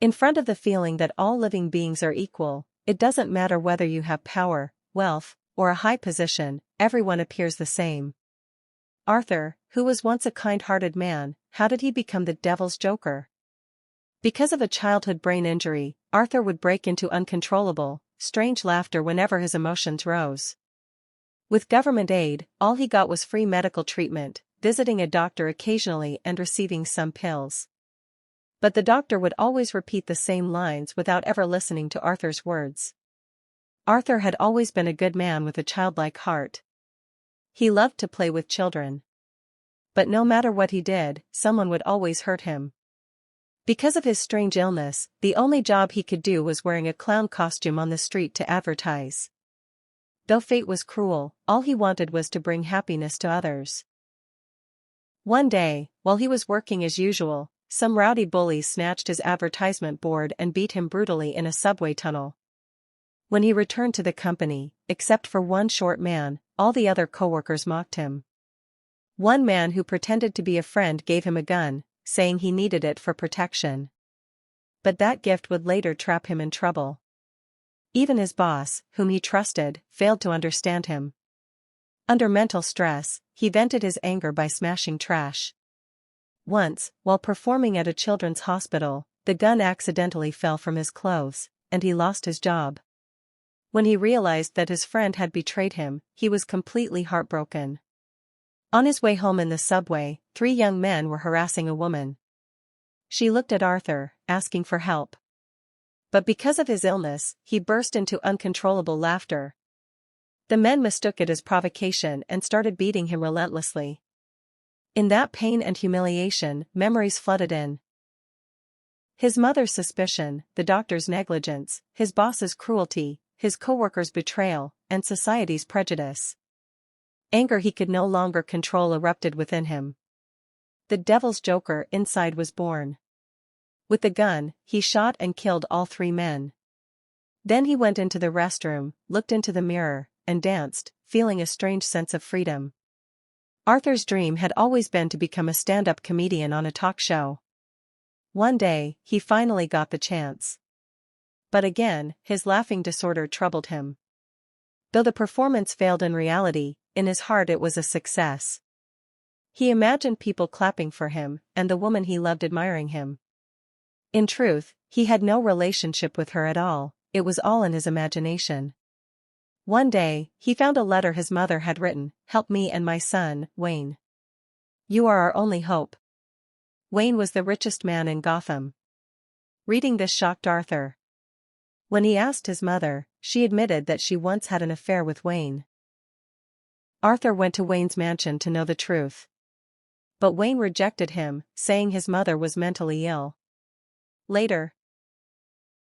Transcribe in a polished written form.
In front of the feeling that all living beings are equal, it doesn't matter whether you have power, wealth, or a high position, everyone appears the same. Arthur, who was once a kind-hearted man, how did he become the devil's joker? Because of a childhood brain injury, Arthur would break into uncontrollable, strange laughter whenever his emotions rose. With government aid, all he got was free medical treatment, visiting a doctor occasionally and receiving some pills. But the doctor would always repeat the same lines without ever listening to Arthur's words. Arthur had always been a good man with a childlike heart. He loved to play with children. But no matter what he did, someone would always hurt him. Because of his strange illness, the only job he could do was wearing a clown costume on the street to advertise. Though fate was cruel, all he wanted was to bring happiness to others. One day, while he was working as usual, some rowdy bullies snatched his advertisement board and beat him brutally in a subway tunnel. When he returned to the company, except for one short man, all the other coworkers mocked him. One man who pretended to be a friend gave him a gun, saying he needed it for protection. But that gift would later trap him in trouble. Even his boss, whom he trusted, failed to understand him. Under mental stress, he vented his anger by smashing trash. Once, while performing at a children's hospital, the gun accidentally fell from his clothes, and he lost his job. When he realized that his friend had betrayed him, he was completely heartbroken. On his way home in the subway, 3 young men were harassing a woman. She looked at Arthur, asking for help. But because of his illness, he burst into uncontrollable laughter. The men mistook it as provocation and started beating him relentlessly. In that pain and humiliation, memories flooded in. His mother's suspicion, the doctor's negligence, his boss's cruelty, his coworkers' betrayal, and society's prejudice. Anger he could no longer control erupted within him. The devil's joker inside was born. With the gun, he shot and killed all 3 men. Then he went into the restroom, looked into the mirror, and danced, feeling a strange sense of freedom. Arthur's dream had always been to become a stand-up comedian on a talk show. One day, he finally got the chance. But again, his laughing disorder troubled him. Though the performance failed in reality, in his heart it was a success. He imagined people clapping for him, and the woman he loved admiring him. In truth, he had no relationship with her at all, it was all in his imagination. One day, he found a letter his mother had written, "Help me and my son, Wayne. You are our only hope." Wayne was the richest man in Gotham. Reading this shocked Arthur. When he asked his mother, she admitted that she once had an affair with Wayne. Arthur went to Wayne's mansion to know the truth. But Wayne rejected him, saying his mother was mentally ill. Later,